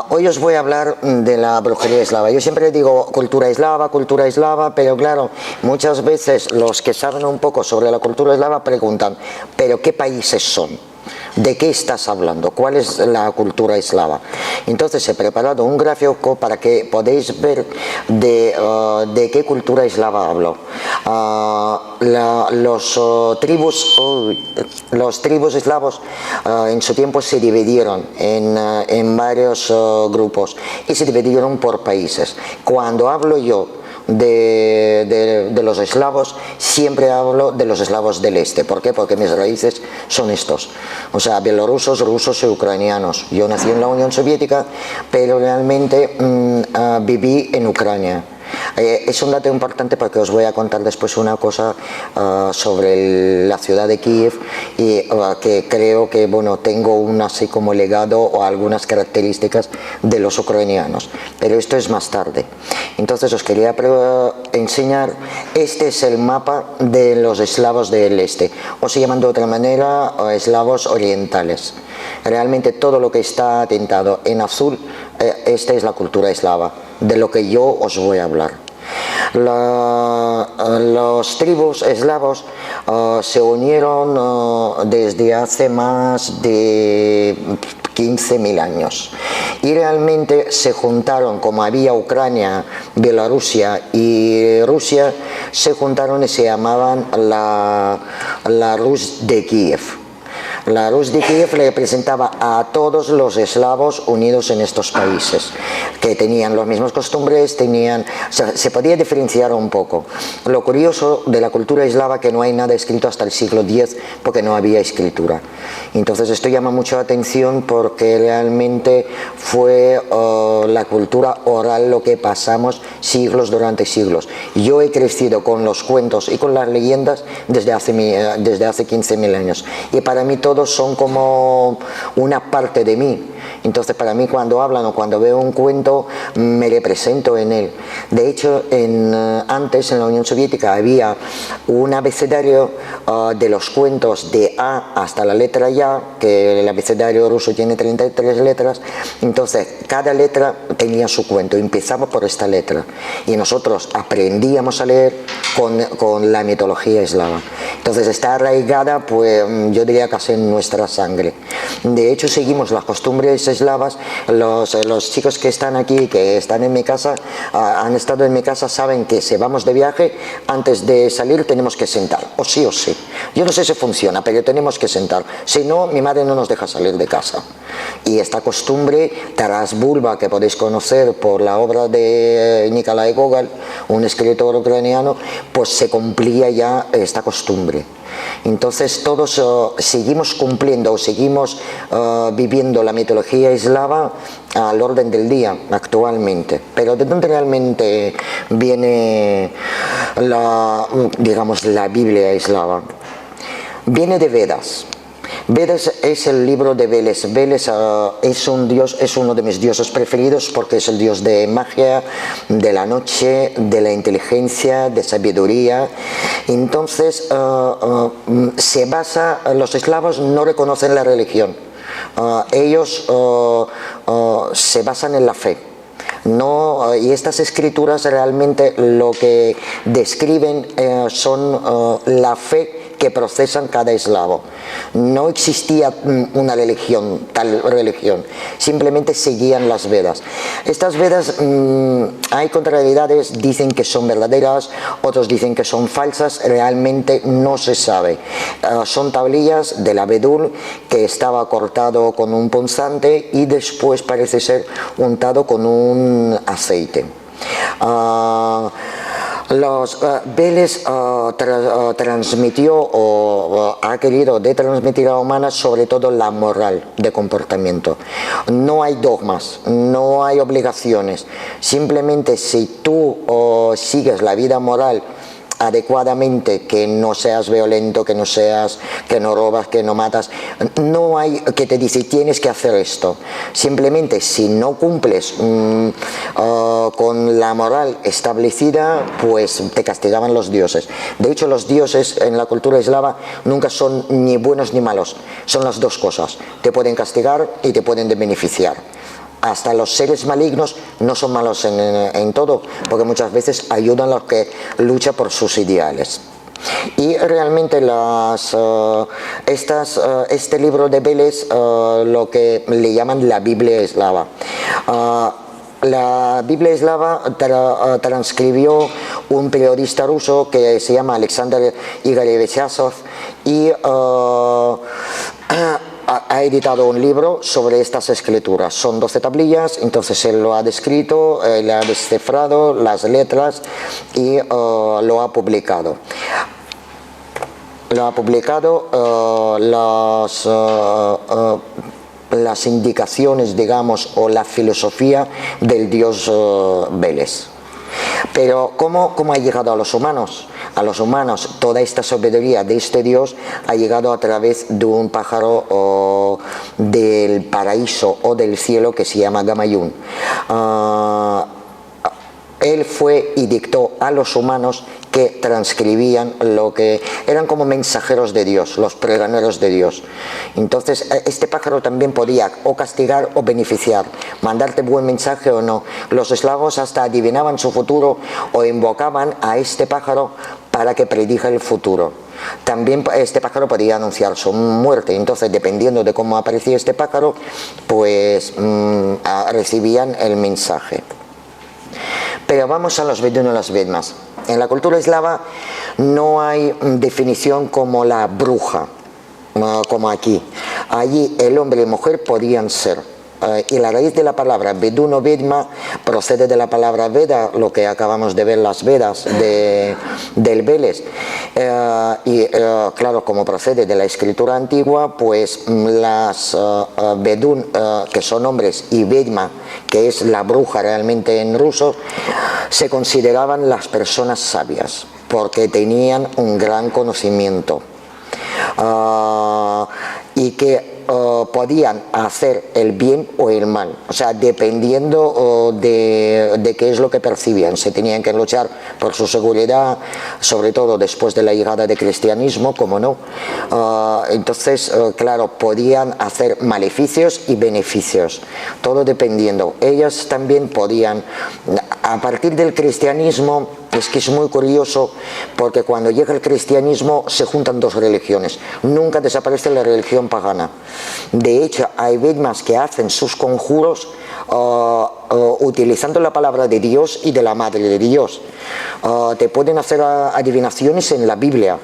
Hoy os voy a hablar de la brujería eslava. Yo siempre digo cultura eslava, pero claro, muchas veces los que saben un poco sobre la cultura eslava preguntan, ¿pero qué países son? ¿De qué estás hablando? ¿Cuál es la cultura eslava? Entonces he preparado un gráfico para que podáis ver de qué cultura eslava hablo. Los tribus eslavos en su tiempo se dividieron en varios grupos y se dividieron por países. Cuando hablo yo de los eslavos, siempre hablo de los eslavos del este. ¿Por qué? Porque mis raíces son estos, o sea, bielorrusos, rusos y ucranianos. Yo nací en la Unión Soviética, pero realmente viví en Ucrania. Es un dato importante porque os voy a contar después una cosa sobre la ciudad de Kiev y que creo que bueno, tengo un así como legado o algunas características de los ucranianos, pero esto es más tarde. Entonces os quería enseñar, este es el mapa de los eslavos del este, o se llaman de otra manera eslavos orientales. Realmente todo lo que está tintado en azul, esta es la cultura eslava, de lo que yo os voy a hablar. Los tribus eslavos se unieron desde hace más de 15.000 años y realmente se juntaron, como había Ucrania, Bielorrusia y Rusia, se juntaron y se llamaban la Rus de Kiev. La Rus de Kiev representaba a todos los eslavos unidos en estos países, que tenían las mismas costumbres, o sea, se podía diferenciar un poco. Lo curioso de la cultura eslava que no hay nada escrito hasta el siglo X, porque no había escritura. Entonces esto llama mucho la atención porque realmente fue la cultura oral lo que pasamos durante siglos. Yo he crecido con los cuentos y con las leyendas desde hace 15.000 años. Y para mí todos son como una parte de mí. Entonces para mí cuando hablan o cuando veo un cuento me represento en él. De hecho antes en la Unión Soviética había un abecedario de los cuentos de A hasta la letra Ya, que el abecedario ruso tiene 33 letras. Entonces cada letra tenía su cuento, empezaba por esta letra y nosotros aprendíamos a leer con la mitología eslava. Entonces está arraigada, pues yo diría casi en nuestra sangre. De hecho seguimos las costumbres eslavas. Los chicos que están aquí, que están en mi casa, han estado en mi casa, saben que si vamos de viaje, antes de salir tenemos que sentar, o sí o sí. Yo no sé si funciona, pero tenemos que sentar, si no mi madre no nos deja salir de casa. Y esta costumbre, Taras Bulba, que podéis conocer por la obra de Nikolai Gogol, un escritor ucraniano, pues se cumplía ya esta costumbre. Entonces todos seguimos cumpliendo o seguimos viviendo la mitología eslava al orden del día actualmente. Pero ¿de dónde realmente viene digamos, la Biblia eslava? Viene de Vedas. Vedas es el libro de Veles. Veles es un dios, es uno de mis dioses preferidos porque es el dios de magia, de la noche, de la inteligencia, de sabiduría. Entonces se basa, los eslavos no reconocen la religión, ellos se basan en la fe. No, y estas escrituras realmente lo que describen son la fe que procesan cada eslavo. No existía una religión, tal religión, simplemente seguían las Vedas. Estas Vedas, hay contrariedades, dicen que son verdaderas, otros dicen que son falsas, realmente no se sabe. Son tablillas del abedul que estaba cortado con un punzante y después parece ser untado con un aceite. Veles transmitió o ha querido transmitir a la humana sobre todo la moral de comportamiento. No hay dogmas, no hay obligaciones, simplemente si tú sigues la vida moral adecuadamente, que no seas violento, que no robas, que no matas. No hay que te dice tienes que hacer esto. Simplemente si no cumples con la moral establecida, pues te castigaban los dioses. De hecho, los dioses en la cultura eslava nunca son ni buenos ni malos, son las dos cosas. Te pueden castigar y te pueden beneficiar. Hasta los seres malignos no son malos en todo, porque muchas veces ayudan a los que luchan por sus ideales. Y realmente este libro de Veles, lo que le llaman la Biblia eslava. La Biblia eslava transcribió un periodista ruso que se llama Alexander Igorevich Azov y ha editado un libro sobre estas escrituras. Son 12 tablillas, entonces él lo ha descrito, él ha descifrado las letras y lo ha publicado. Las indicaciones, digamos, o la filosofía del dios Veles. Pero ¿cómo ha llegado a los humanos? A los humanos toda esta sabiduría de este dios ha llegado a través de un pájaro del paraíso o del cielo que se llama Gamayun. Él fue y dictó a los humanos que transcribían lo que eran como mensajeros de Dios, los pregoneros de Dios. Entonces este pájaro también podía o castigar o beneficiar, mandarte buen mensaje o no. Los eslavos hasta adivinaban su futuro o invocaban a este pájaro para que predija el futuro. También este pájaro podía anunciar su muerte, entonces dependiendo de cómo aparecía este pájaro, pues recibían el mensaje. Pero vamos a los Vedún y las Vedmas. En la cultura eslava no hay definición como la bruja, como aquí. Allí el hombre y mujer podían ser. Y la raíz de la palabra Vedún o Vedma procede de la palabra Veda, lo que acabamos de ver, las Vedas del Veles. Claro, como procede de la escritura antigua, pues las Vedún, que son hombres, y Vedma, que es la bruja realmente en ruso, se consideraban las personas sabias, porque tenían un gran conocimiento. Y que podían hacer el bien o el mal, o sea, dependiendo de qué es lo que percibían. Se tenían que luchar por su seguridad, sobre todo después de la llegada del cristianismo, como no. Entonces, claro, podían hacer maleficios y beneficios, todo dependiendo. Ellas también podían, a partir del cristianismo, es que es muy curioso, porque cuando llega el cristianismo se juntan dos religiones, nunca desaparece la religión pagana. De hecho, hay vedmas que hacen sus conjuros utilizando la palabra de Dios y de la Madre de Dios. Te pueden hacer adivinaciones en la Biblia.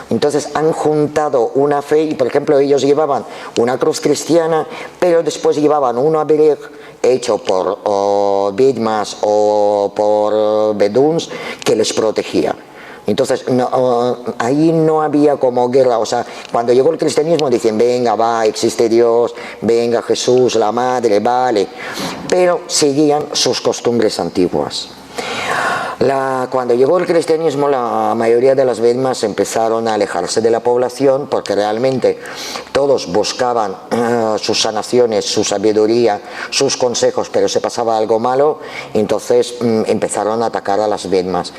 Entonces han juntado una fe, y por ejemplo ellos llevaban una cruz cristiana, pero después llevaban un aberej hecho por vedmas o por veduns que les protegía. Entonces ahí no había como guerra. O sea, cuando llegó el cristianismo dicen venga, va, existe Dios, venga Jesús, la Madre, vale, pero seguían sus costumbres antiguas. Cuando llegó el cristianismo, la mayoría de las vedmas empezaron a alejarse de la población, porque realmente todos buscaban sus sanaciones, su sabiduría, sus consejos, pero se pasaba algo malo, entonces empezaron a atacar a las vedmas.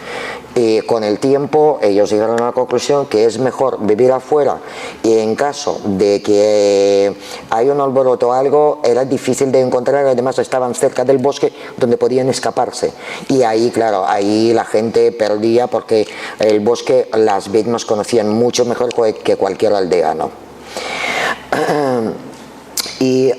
Y con el tiempo ellos llegaron a la conclusión que es mejor vivir afuera, y en caso de que hay un alboroto o algo, era difícil de encontrar, además estaban cerca del bosque donde podían escaparse. Y ahí, claro, ahí la gente perdía, porque el bosque las vedmas conocían mucho mejor que cualquier aldeano. Y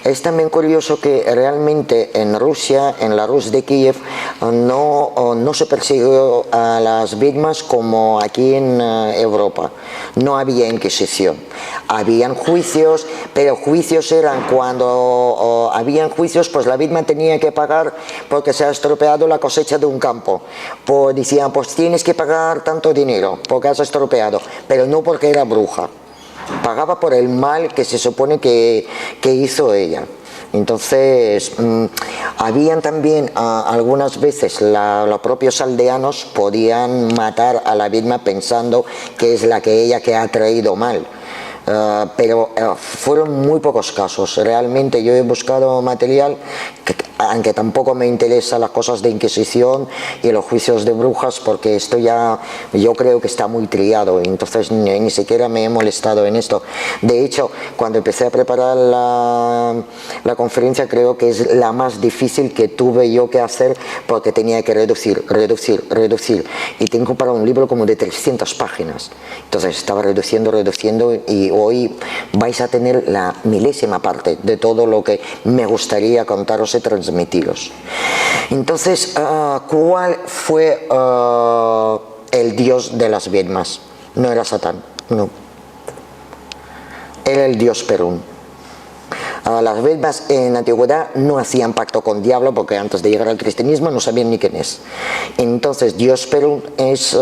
es también curioso que realmente en Rusia, en la Rus de Kiev, no se persiguió a las vedmas como aquí en Europa. No había Inquisición. Habían juicios, pero juicios eran cuando habían juicios, pues la vedma tenía que pagar porque se ha estropeado la cosecha de un campo. Pues decían, pues tienes que pagar tanto dinero porque has estropeado, pero no porque era bruja. Pagaba por el mal que se supone que hizo ella. Entonces, habían también algunas veces los propios aldeanos podían matar a la Vedma pensando que es la que ella que ha traído mal. Pero fueron muy pocos casos. Realmente yo he buscado material aunque tampoco me interesan las cosas de Inquisición y los juicios de brujas, porque esto ya yo creo que está muy triado, entonces ni siquiera me he molestado en esto. De hecho, cuando empecé a preparar la conferencia, creo que es la más difícil que tuve yo que hacer, porque tenía que reducir, y tengo para un libro como de 300 páginas, entonces estaba reduciendo, y hoy vais a tener la milésima parte de todo lo que me gustaría contaros y transmitiros. Entonces, ¿cuál fue el dios de las Vedmas? No era Satán, no. Era el dios Perún. Las Vedmas en la antigüedad no hacían pacto con diablo, porque antes de llegar al cristianismo no sabían ni quién es. Entonces, dios Perún es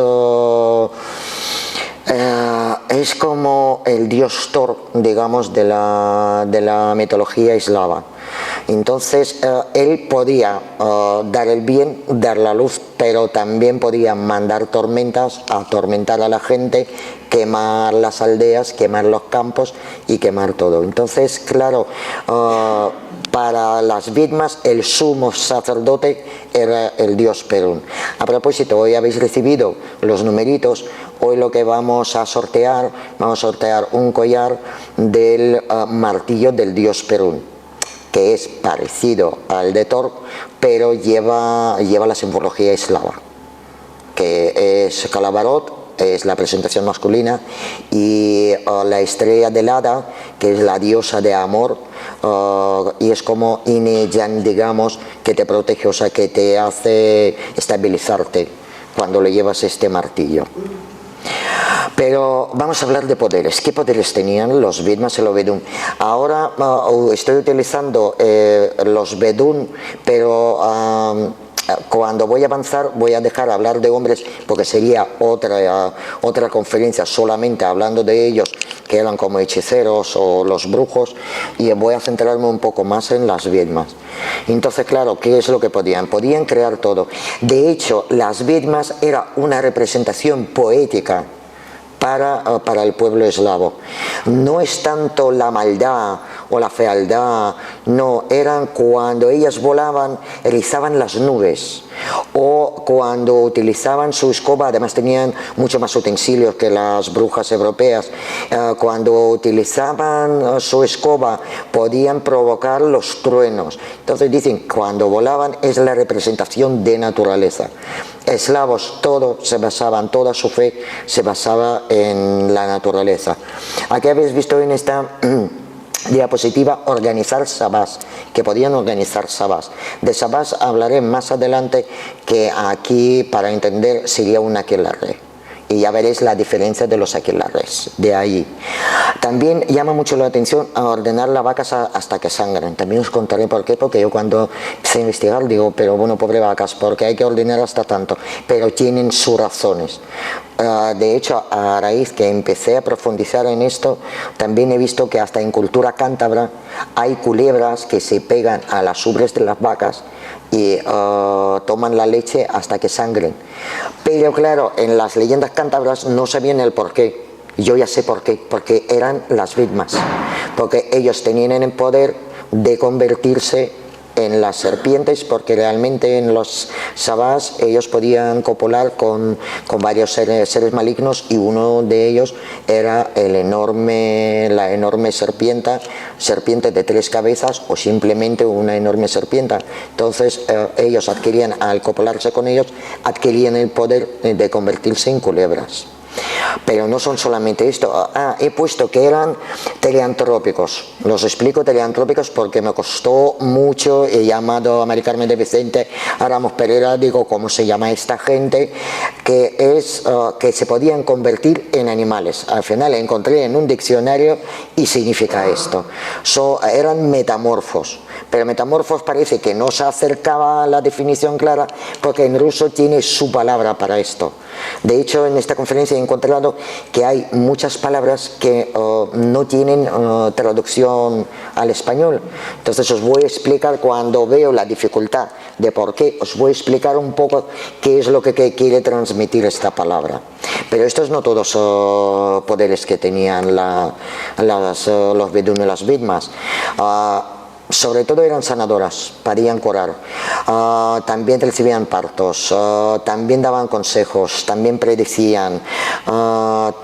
como el dios Thor, digamos, de la mitología eslava. Entonces él podía dar el bien, dar la luz, pero también podía mandar tormentas, atormentar a la gente, quemar las aldeas, quemar los campos y quemar todo. Entonces, claro, para las Vedmas el sumo sacerdote era el dios Perún. A propósito, hoy habéis recibido los numeritos. Hoy lo que vamos a sortear un collar del martillo del dios Perún, que es parecido al de Thor, pero lleva la simbología eslava, que es Calabarot, es la presentación masculina, y la estrella del hada, que es la diosa de amor, y es como Ine-Yan, digamos, que te protege, o sea, que te hace estabilizarte cuando le llevas este martillo. Pero vamos a hablar de poderes. ¿Qué poderes tenían los Vedmas y los Vedún? Ahora estoy utilizando los Vedún, pero cuando voy a avanzar voy a dejar hablar de hombres, porque sería otra conferencia solamente hablando de ellos, que eran como hechiceros o los brujos, y voy a centrarme un poco más en las Vedmas. Entonces, claro, ¿qué es lo que podían? Podían crear todo. De hecho, las Vedmas era una representación poética para el pueblo eslavo. No es tanto la maldad o la fealdad, no, eran cuando ellas volaban, erizaban las nubes, o cuando utilizaban su escoba, además tenían mucho más utensilios que las brujas europeas, cuando utilizaban su escoba podían provocar los truenos. Entonces dicen, cuando volaban es la representación de naturaleza. Eslavos, toda su fe se basaba en la naturaleza. Aquí habéis visto en esta diapositiva organizar sabás, que podían organizar sabás. De sabás hablaré más adelante, que aquí para entender sería un aquelarre, y ya veréis la diferencia de los aquelarres de ahí. También llama mucho la atención a ordenar las vacas hasta que sangren. También os contaré por qué, porque yo cuando empecé a investigar digo, pero bueno, pobre vacas, porque hay que ordenar hasta tanto, pero tienen sus razones. De hecho, a raíz que empecé a profundizar en esto, también he visto que hasta en cultura cántabra hay culebras que se pegan a las ubres de las vacas y toman la leche hasta que sangren. Pero claro, en las leyendas cántabras no sabían el porqué. Yo ya sé por qué, porque eran las Vedmas, porque ellos tenían el poder de convertirse en las serpientes, porque realmente en los sabás ellos podían copular con varios seres malignos, y uno de ellos era la enorme serpiente de 3 cabezas, o simplemente una enorme serpiente. Entonces ellos al copularse con ellos, adquirían el poder de convertirse en culebras. Pero no son solamente esto. He puesto que eran teleantrópicos. Los explico teleantrópicos porque me costó mucho. He llamado a Mari Carmen de Vicente, a Ramos Pereira, digo, ¿cómo se llama esta gente? Que se podían convertir en animales. Al final encontré en un diccionario y significa esto. Eran metamorfos. pero metamorfos parece que no se acercaba a la definición clara porque en ruso tiene su palabra para esto. De hecho, en esta conferencia he encontrado que hay muchas palabras que no tienen traducción al español. Entonces os voy a explicar, cuando veo la dificultad de por qué, os voy a explicar un poco qué es lo que quiere transmitir esta palabra. Pero estos no todos poderes que tenían los Vedún y las Vidmas. Sobre todo eran sanadoras, podían curar, también recibían partos, también daban consejos, también predecían,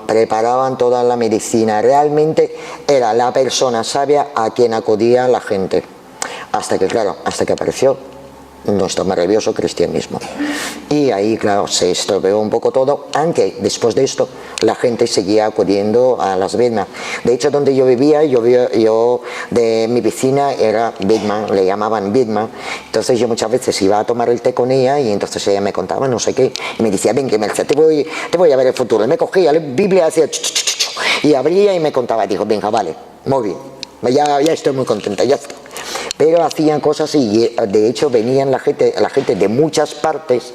preparaban toda la medicina. Realmente era la persona sabia a quien acudía la gente, hasta que apareció nuestro maravilloso cristianismo. Y ahí, claro, se estropeó un poco todo, aunque después de esto la gente seguía acudiendo a las Vidmas. De hecho, donde yo vivía, de mi vecina era Vidma, le llamaban Vidma. Entonces yo muchas veces iba a tomar el té con ella y entonces ella me contaba no sé qué, y me decía, ven que Merced, te voy a ver el futuro. Y me cogía la Biblia, hacía y abría y me contaba, dijo, venga, vale, muy bien, ya estoy muy contenta, ya está. Pero hacían cosas y de hecho venían la gente de muchas partes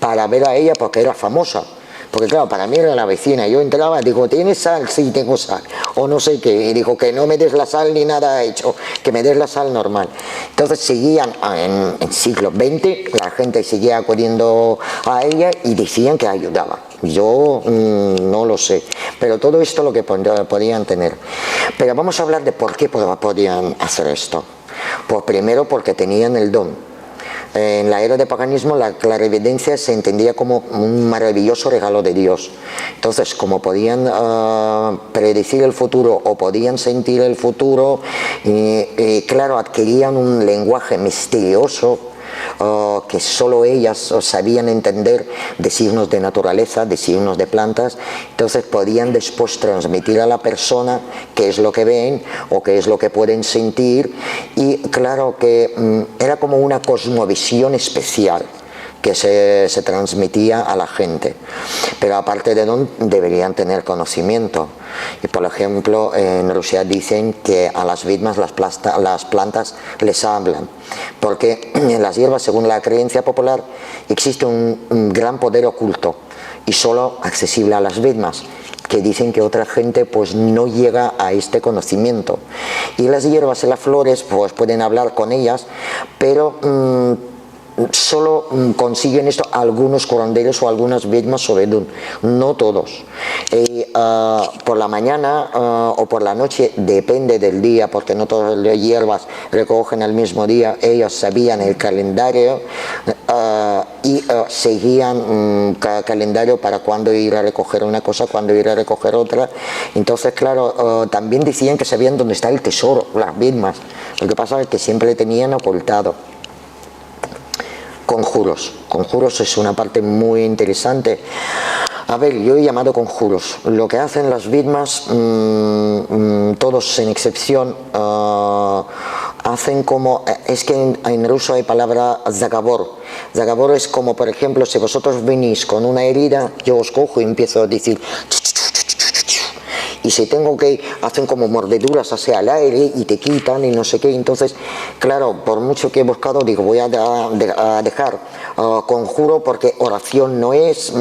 para ver a ella porque era famosa. Porque claro, para mí era la vecina. Yo entraba, digo, ¿tienes sal? Sí, tengo sal. O no sé qué. Y dijo, que no me des la sal ni nada hecho, que me des la sal normal. Entonces seguían, en siglo XX, la gente seguía acudiendo a ella y decían que ayudaba. Yo no lo sé. Pero todo esto lo que podían tener. Pero vamos a hablar de por qué podían hacer esto. Pues primero porque tenían el don. En la era de paganismo la clarividencia se entendía como un maravilloso regalo de Dios. Entonces, como podían predecir el futuro o podían sentir el futuro, claro, adquirían un lenguaje misterioso que solo ellas sabían entender, de signos de naturaleza, de signos de plantas. Entonces podían después transmitir a la persona qué es lo que ven o qué es lo que pueden sentir, y claro que era como una cosmovisión especial que se transmitía a la gente. Pero aparte de don, deberían tener conocimiento. Y por ejemplo, en Rusia dicen que a las vidmas las plantas les hablan, porque en las hierbas, según la creencia popular, existe un gran poder oculto y solo accesible a las vidmas, que dicen que otra gente pues no llega a este conocimiento. Y las hierbas y las flores pues pueden hablar con ellas, pero solo consiguen esto algunos curanderos o algunas vidmas o vedún, no todos. Por la mañana o por la noche, depende del día, porque no todas las hierbas recogen el mismo día. Ellos sabían el calendario y seguían cada calendario para cuándo ir a recoger una cosa, cuándo ir a recoger otra. Entonces, claro, también decían que sabían dónde está el tesoro, las vidmas. Lo que pasa es que siempre le tenían ocultado. Conjuros es una parte muy interesante. A ver, yo he llamado conjuros. Lo que hacen las vidmas, todos sin excepción, hacen como, es que en ruso hay palabra zagabor. Zagabor es como, por ejemplo, si vosotros venís con una herida, yo os cojo y empiezo a decir, y si tengo que, hacen como mordeduras hacia el aire y te quitan y no sé qué. Entonces, claro, por mucho que he buscado, digo, voy a dejar conjuro, porque oración no es,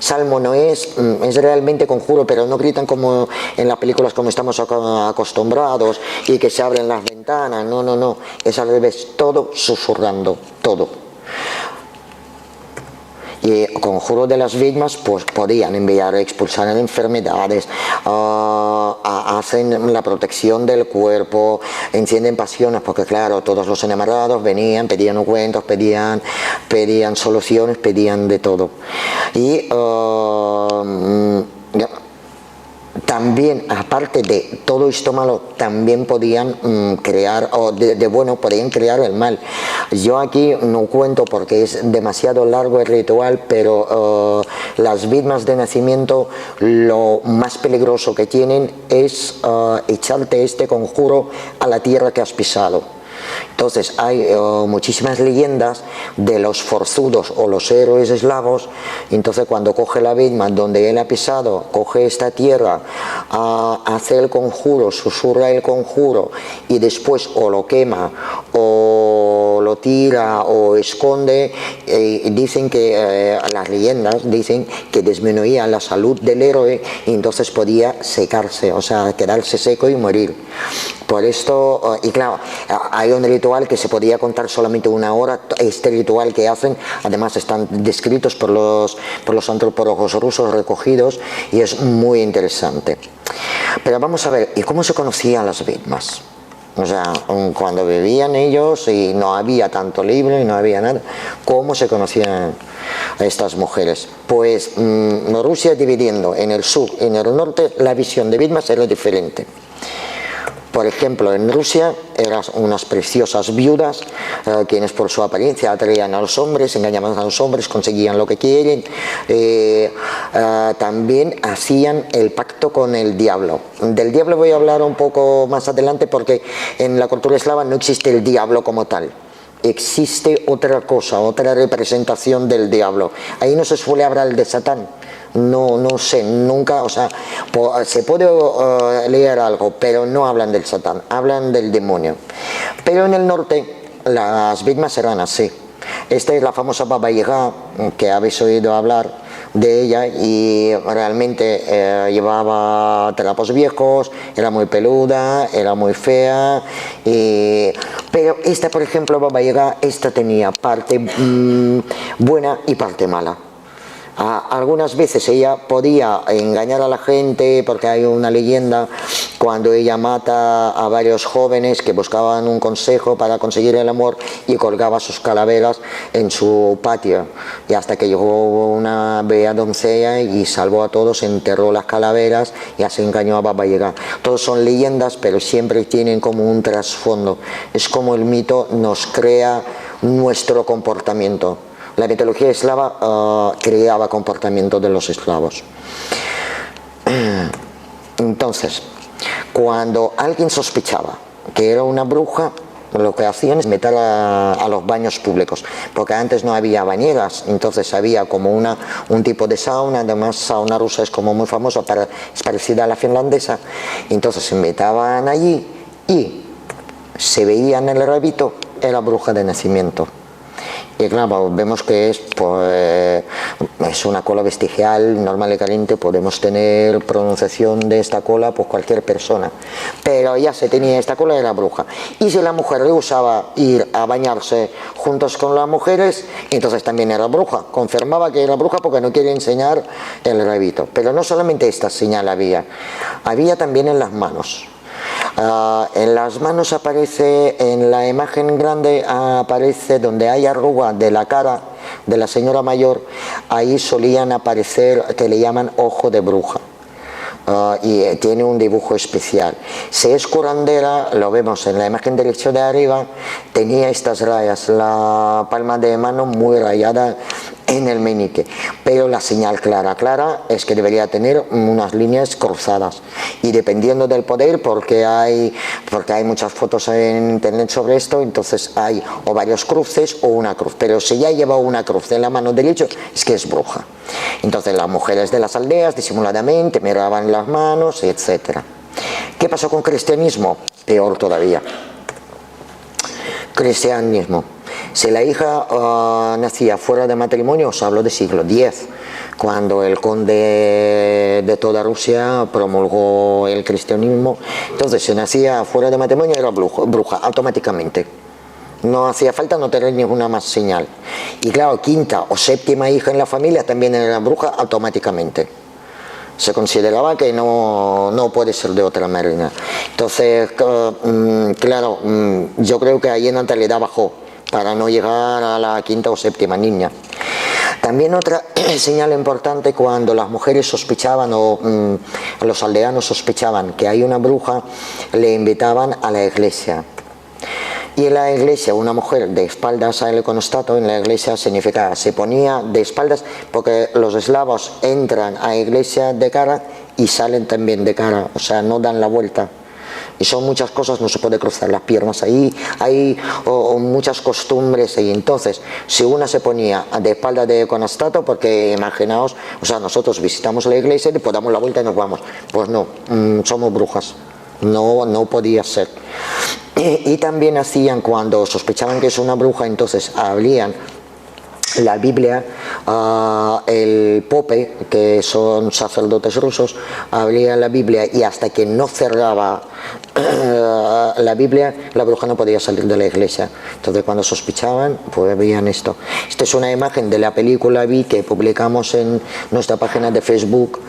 salmo no es realmente conjuro, pero no gritan como en las películas como estamos acostumbrados y que se abren las ventanas. No, es al revés, todo susurrando, todo. Y conjuro de las vidmas pues podían enviar, expulsar enfermedades, hacen la protección del cuerpo, encienden pasiones, porque claro, todos los enamorados venían, pedían ungüentos, pedían soluciones, pedían de todo. Y también, aparte de todo esto malo, también podían crear, o de bueno, podían crear el mal. Yo aquí no cuento porque es demasiado largo el ritual, pero las vidmas de nacimiento, lo más peligroso que tienen es echarte este conjuro a la tierra que has pisado. Entonces hay muchísimas leyendas de los forzudos o los héroes eslavos. Entonces cuando coge la Vedma donde él ha pisado, coge esta tierra, hace el conjuro, susurra el conjuro y después o lo quema o lo tira o esconde, dicen que las leyendas dicen que disminuía la salud del héroe y entonces podía secarse, o sea, quedarse seco y morir. Por esto, y claro, hay un ritual que se podía contar solamente una hora. Este ritual que hacen, además están descritos por los antropólogos rusos recogidos y es muy interesante. Pero vamos a ver, ¿y cómo se conocían las vedmas? O sea, cuando vivían ellos y no había tanto libro y no había nada, ¿cómo se conocían a estas mujeres? Pues Rusia dividiendo en el sur y en el norte, la visión de vedmas era diferente. Por ejemplo, en Rusia eran unas preciosas viudas, quienes por su apariencia atraían a los hombres, engañaban a los hombres, conseguían lo que quieren. También hacían el pacto con el diablo. Del diablo voy a hablar un poco más adelante porque en la cultura eslava no existe el diablo como tal. Existe otra cosa, otra representación del diablo. Ahí no se suele hablar de Satán. No sé, nunca, o sea, se puede leer algo, pero no hablan del Satán, hablan del demonio. Pero en el norte las vedmas eran así. Esta es la famosa Baba Yaga, que habéis oído hablar de ella, y realmente llevaba trapos viejos, era muy peluda, era muy fea, pero esta, por ejemplo, Baba Yaga, esta tenía parte buena y parte mala. Algunas veces ella podía engañar a la gente porque hay una leyenda cuando ella mata a varios jóvenes que buscaban un consejo para conseguir el amor y colgaba sus calaveras en su patio, y hasta que llegó una bella doncella y salvó a todos, enterró las calaveras y así engañó a Baba Yaga. Todos son leyendas, pero siempre tienen como un trasfondo. Es como el mito nos crea nuestro comportamiento. La mitología eslava creaba comportamiento de los eslavos. Entonces, cuando alguien sospechaba que era una bruja, lo que hacían es meter a los baños públicos, porque antes no había bañeras, entonces había como un tipo de sauna. Además, sauna rusa es como muy famosa, es parecida a la finlandesa. Entonces se metían allí y se veía en el rabito, era bruja de nacimiento. Y claro, vemos que es una cola vestigial, normal y corriente, podemos tener pronunciación de esta cola por cualquier persona, pero ya se tenía esta cola, era bruja. Y si la mujer rehusaba ir a bañarse juntos con las mujeres, entonces también era bruja, confirmaba que era bruja porque no quería enseñar el rabito. Pero no solamente esta señal había también en las manos. En las manos aparece, en la imagen grande aparece donde hay arruga de la cara de la señora mayor, ahí solían aparecer que le llaman ojo de bruja. Y tiene un dibujo especial. Si es curandera, lo vemos en la imagen derecha de arriba, tenía estas rayas, la palma de mano muy rayada en el meñique, pero la señal clara es que debería tener unas líneas cruzadas, y dependiendo del poder, porque hay muchas fotos en internet sobre esto, entonces hay o varios cruces o una cruz, pero si ya lleva una cruz en la mano derecha es que es bruja. Entonces las mujeres de las aldeas disimuladamente miraban las manos, etc. ¿Qué pasó con cristianismo? Peor todavía. Cristianismo. Si la hija nacía fuera de matrimonio, os hablo del siglo X, cuando el conde de toda Rusia promulgó el cristianismo. Entonces, si nacía fuera de matrimonio, era bruja automáticamente. No hacía falta no tener ninguna más señal. Y claro, quinta o séptima hija en la familia también era bruja automáticamente. Se consideraba que no puede ser de otra manera. Entonces, claro, yo creo que ahí en natalidad bajó para no llegar a la quinta o séptima niña. También otra señal importante, cuando las mujeres sospechaban o los aldeanos sospechaban que hay una bruja, le invitaban a la iglesia. Y en la iglesia, una mujer de espaldas al iconostato, en la iglesia significaba, se ponía de espaldas, porque los eslavos entran a la iglesia de cara y salen también de cara, o sea, no dan la vuelta. Y son muchas cosas, no se puede cruzar las piernas ahí, hay muchas costumbres. Y entonces, si una se ponía de espalda de iconostato, porque imaginaos, o sea, nosotros visitamos la iglesia y pues damos la vuelta y nos vamos. Pues no, somos brujas. No podía ser. Y también hacían, cuando sospechaban que es una bruja, entonces abrían la Biblia, el pope, que son sacerdotes rusos, abría la Biblia y hasta que no cerraba la Biblia, la bruja no podía salir de la iglesia. Entonces cuando sospechaban, pues veían esto. Esta es una imagen de la película Vi que publicamos en nuestra página de Facebook.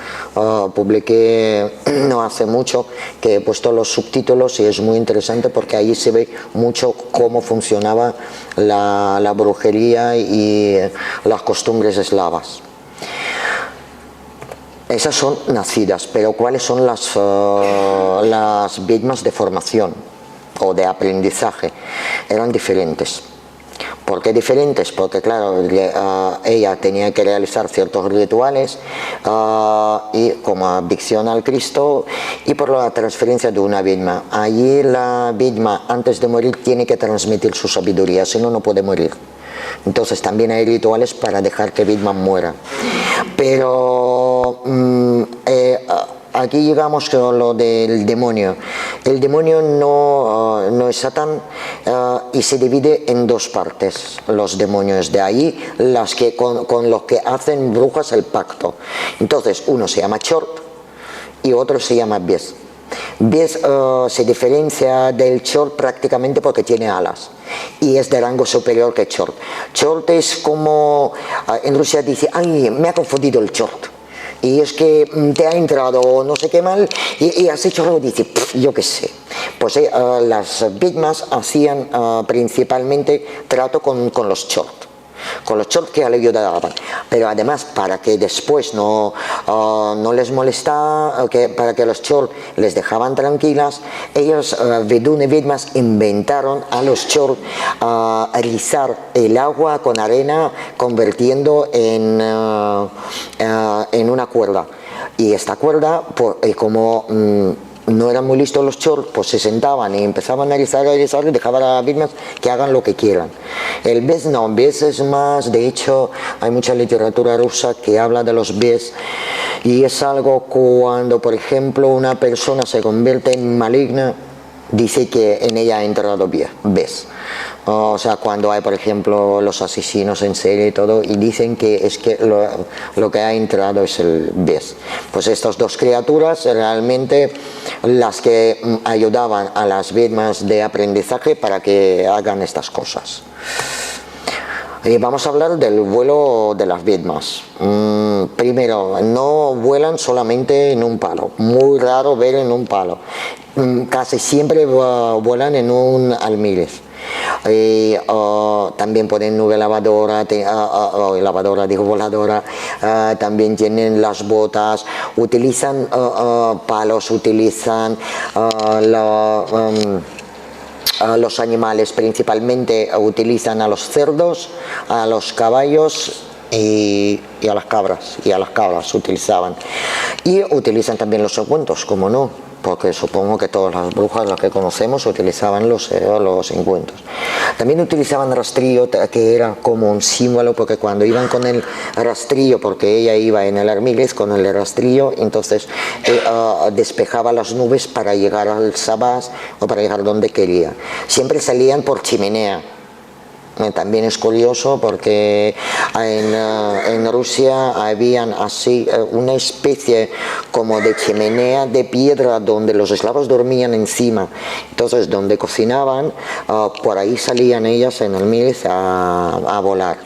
Publiqué no hace mucho, que he puesto los subtítulos y es muy interesante porque ahí se ve mucho cómo funcionaba la brujería y las costumbres eslavas. Esas son nacidas, pero ¿cuáles son las víctimas de formación o de aprendizaje? Eran diferentes. ¿Por qué diferentes? Porque claro, ella tenía que realizar ciertos rituales y como adicción al Cristo y por la transferencia de una vidma. Allí la vidma antes de morir tiene que transmitir su sabiduría, si no, no puede morir. Entonces también hay rituales para dejar que vidma muera. Pero aquí llegamos con lo del demonio. El demonio no es Satán y se divide en dos partes, los demonios. De ahí las que con los que hacen brujas el pacto. Entonces uno se llama Chort y otro se llama Bies. Bies se diferencia del Chort prácticamente porque tiene alas y es de rango superior que Chort. Chort es como, en Rusia dice, ay, me ha confundido el Chort. Y es que te ha entrado no sé qué mal y has hecho algo, dice, yo qué sé. Pues las víctimas hacían principalmente trato con los Chort. Con los Chort que le ayudaban, pero además para que después no les molestara, para que los Chort les dejaban tranquilas, ellos, Vedún y Vidmas, inventaron a los Chort rizar el agua con arena, convirtiendo en una cuerda. Y esta cuerda, como no eran muy listos los Chort, pues se sentaban y empezaban a rizar y dejaban a las víctimas que hagan lo que quieran. El Bies no, Bies es más, de hecho hay mucha literatura rusa que habla de los Bies y es algo cuando por ejemplo una persona se convierte en maligna, dice que en ella ha entrado Bies. O sea, cuando hay por ejemplo los asesinos en serie y todo, y dicen que es que lo que ha entrado es el Bies. Pues estas dos criaturas realmente las que ayudaban a las víctimas de aprendizaje para que hagan estas cosas. Y vamos a hablar del vuelo de las víctimas. Primero, no vuelan solamente en un palo, muy raro ver en un palo. Casi siempre vuelan en un almílez. También ponen nube lavadora, voladora, también tienen las botas, utilizan palos, utilizan los animales, principalmente utilizan a los cerdos, a los caballos y a las cabras utilizaban. Y utilizan también los encuentros, como no, porque supongo que todas las brujas, las que conocemos, utilizaban los encuentros. También utilizaban rastrillo, que era como un símbolo, porque cuando iban con el rastrillo, porque ella iba en el armiles con el rastrillo, entonces despejaba las nubes para llegar al Sabás o para llegar donde quería. Siempre salían por chimenea. También es curioso porque en Rusia habían así una especie como de chimenea de piedra donde los esclavos dormían encima. Entonces donde cocinaban, por ahí salían ellas en el miles a volar.